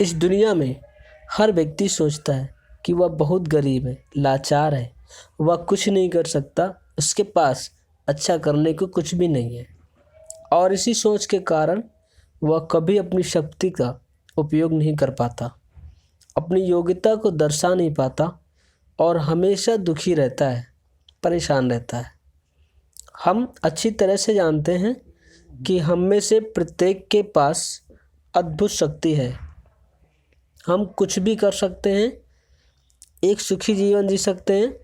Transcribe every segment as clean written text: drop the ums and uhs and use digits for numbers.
इस दुनिया में हर व्यक्ति सोचता है कि वह बहुत गरीब है, लाचार है, वह कुछ नहीं कर सकता, उसके पास अच्छा करने को कुछ भी नहीं है। और इसी सोच के कारण वह कभी अपनी शक्ति का उपयोग नहीं कर पाता, अपनी योग्यता को दर्शा नहीं पाता और हमेशा दुखी रहता है, परेशान रहता है। हम अच्छी तरह से जानते हैं कि हम में से प्रत्येक के पास अद्भुत शक्ति है। हम कुछ भी कर सकते हैं, एक सुखी जीवन जी सकते हैं,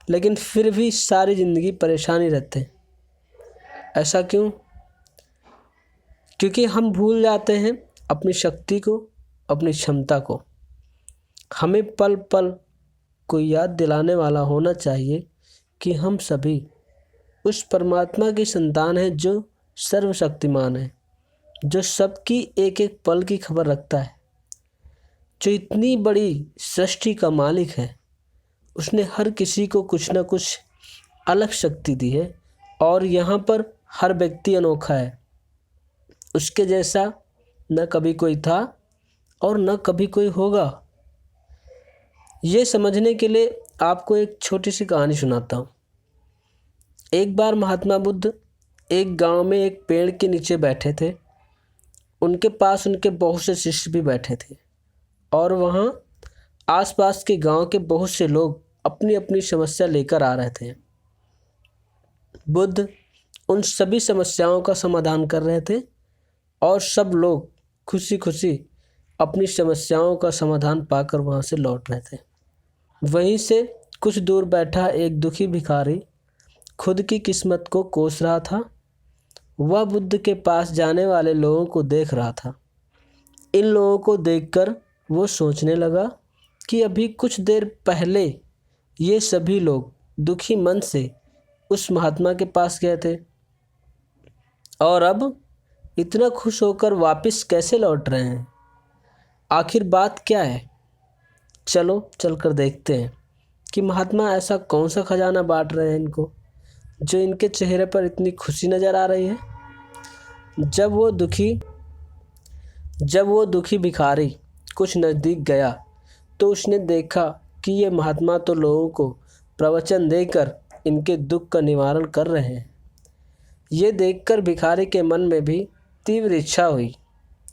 लेकिन फिर भी सारी ज़िंदगी परेशानी रहते हैं। ऐसा क्यों? क्योंकि हम भूल जाते हैं अपनी शक्ति को, अपनी क्षमता को। हमें पल पल को याद दिलाने वाला होना चाहिए कि हम सभी उस परमात्मा की संतान हैं जो सर्वशक्तिमान है, जो सबकी एक एक पल की खबर रखता है, जो इतनी बड़ी सृष्टि का मालिक है। उसने हर किसी को कुछ न कुछ अलग शक्ति दी है और यहाँ पर हर व्यक्ति अनोखा है। उसके जैसा न कभी कोई था और न कभी कोई होगा। ये समझने के लिए आपको एक छोटी सी कहानी सुनाता हूँ। एक बार महात्मा बुद्ध एक गांव में एक पेड़ के नीचे बैठे थे। उनके पास उनके बहुत से शिष्य भी बैठे थे और वहाँ आसपास के गांव के बहुत से लोग अपनी अपनी समस्या लेकर आ रहे थे। बुद्ध उन सभी समस्याओं का समाधान कर रहे थे और सब लोग खुशी खुशी अपनी समस्याओं का समाधान पाकर वहाँ से लौट रहे थे। वहीं से कुछ दूर बैठा एक दुखी भिखारी खुद की किस्मत को कोस रहा था। वह बुद्ध के पास जाने वाले लोगों को देख रहा था। इन लोगों को देखकर वो सोचने लगा कि अभी कुछ देर पहले ये सभी लोग दुखी मन से उस महात्मा के पास गए थे और अब इतना खुश होकर वापस कैसे लौट रहे हैं। आखिर बात क्या है? चलो चलकर देखते हैं कि महात्मा ऐसा कौन सा खजाना बांट रहे हैं इनको, जो इनके चेहरे पर इतनी खुशी नज़र आ रही है। जब वो दुखी भिखारी कुछ नज़दीक गया तो उसने देखा कि ये महात्मा तो लोगों को प्रवचन देकर इनके दुख का निवारण कर रहे हैं। ये देखकर भिखारी के मन में भी तीव्र इच्छा हुई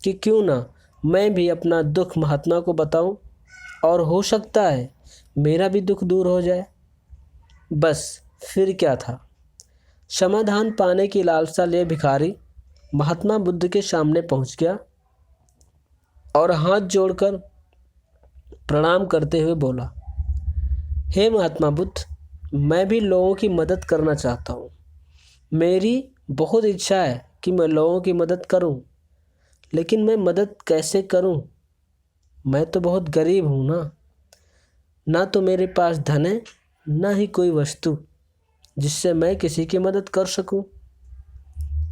कि क्यों ना मैं भी अपना दुख महात्मा को बताऊं और हो सकता है मेरा भी दुख दूर हो जाए। बस फिर क्या था, समाधान पाने की लालसा लिए भिखारी महात्मा बुद्ध के सामने पहुंच गया और हाथ जोड़कर प्रणाम करते हुए बोला, हे महात्मा बुद्ध, मैं भी लोगों की मदद करना चाहता हूँ। मेरी बहुत इच्छा है कि मैं लोगों की मदद करूँ, लेकिन मैं मदद कैसे करूँ? मैं तो बहुत गरीब हूँ ना तो मेरे पास धन है, ना ही कोई वस्तु जिससे मैं किसी की मदद कर सकूं।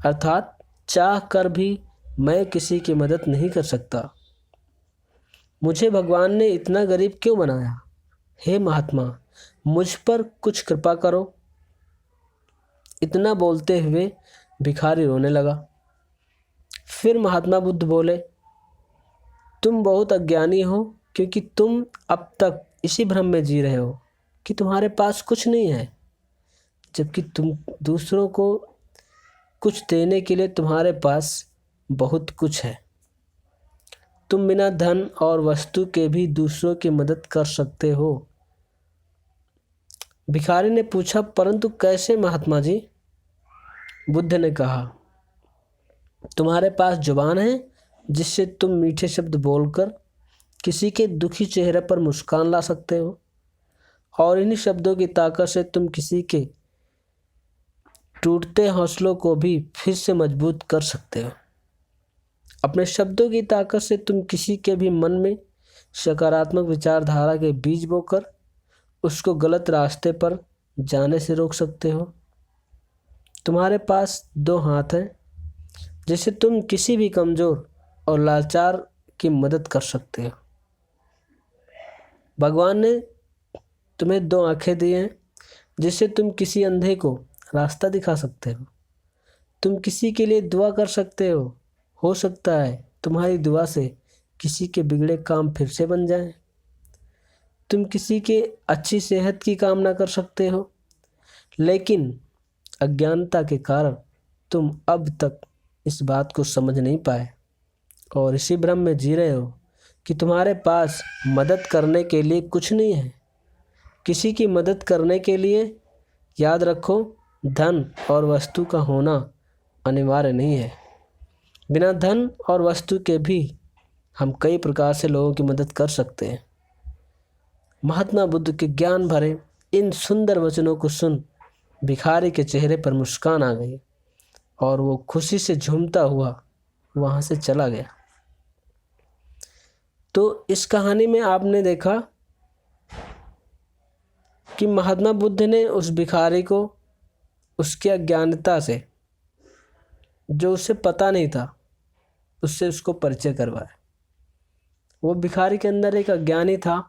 अर्थात चाह कर भी मैं किसी की मदद नहीं कर सकता। मुझे भगवान ने इतना गरीब क्यों बनाया? हे महात्मा, मुझ पर कुछ कृपा करो। इतना बोलते हुए भिखारी रोने लगा। फिर महात्मा बुद्ध बोले, तुम बहुत अज्ञानी हो, क्योंकि तुम अब तक इसी भ्रम में जी रहे हो कि तुम्हारे पास कुछ नहीं है, जबकि तुम दूसरों को कुछ देने के लिए तुम्हारे पास बहुत कुछ है। तुम बिना धन और वस्तु के भी दूसरों की मदद कर सकते हो। भिखारी ने पूछा, परंतु कैसे महात्मा जी? बुद्ध ने कहा, तुम्हारे पास जुबान है जिससे तुम मीठे शब्द बोलकर किसी के दुखी चेहरे पर मुस्कान ला सकते हो और इन्हीं शब्दों की ताकत से तुम किसी के टूटते हौसलों को भी फिर से मजबूत कर सकते हो। अपने शब्दों की ताकत से तुम किसी के भी मन में सकारात्मक विचारधारा के बीज बोकर उसको गलत रास्ते पर जाने से रोक सकते हो। तुम्हारे पास दो हाथ हैं जिससे तुम किसी भी कमज़ोर और लाचार की मदद कर सकते हो। भगवान ने तुम्हें दो आंखें दी हैं जिससे तुम किसी अंधे को रास्ता दिखा सकते हो। तुम किसी के लिए दुआ कर सकते हो सकता है तुम्हारी दुआ से किसी के बिगड़े काम फिर से बन जाएं। तुम किसी के अच्छी सेहत की कामना कर सकते हो, लेकिन अज्ञानता के कारण तुम अब तक इस बात को समझ नहीं पाए और इसी भ्रम में जी रहे हो कि तुम्हारे पास मदद करने के लिए कुछ नहीं है। किसी की मदद करने के लिए याद रखो, धन और वस्तु का होना अनिवार्य नहीं है। बिना धन और वस्तु के भी हम कई प्रकार से लोगों की मदद कर सकते हैं। महात्मा बुद्ध के ज्ञान भरे इन सुंदर वचनों को सुन भिखारी के चेहरे पर मुस्कान आ गई और वो खुशी से झूमता हुआ वहाँ से चला गया। तो इस कहानी में आपने देखा कि महात्मा बुद्ध ने उस भिखारी को उसकी अज्ञानता से, जो उसे पता नहीं था, उससे उसको परिचय करवाया। वो भिखारी के अंदर एक अज्ञानी था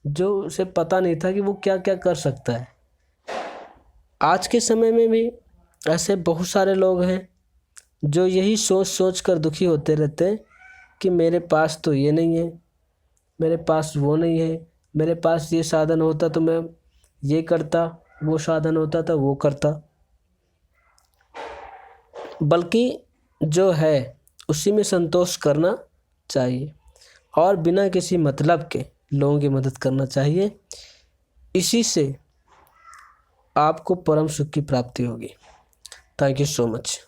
जो उसे पता नहीं था कि वो क्या क्या कर सकता है। आज के समय में भी ऐसे बहुत सारे लोग हैं जो यही सोच सोच कर दुखी होते रहते हैं कि मेरे पास तो ये नहीं है, मेरे पास वो नहीं है, मेरे पास ये साधन होता तो मैं ये करता, वो साधन होता तो वो करता। बल्कि जो है उसी में संतोष करना चाहिए और बिना किसी मतलब के लोगों की मदद करना चाहिए। इसी से आपको परम सुख की प्राप्ति होगी। Thank you so much.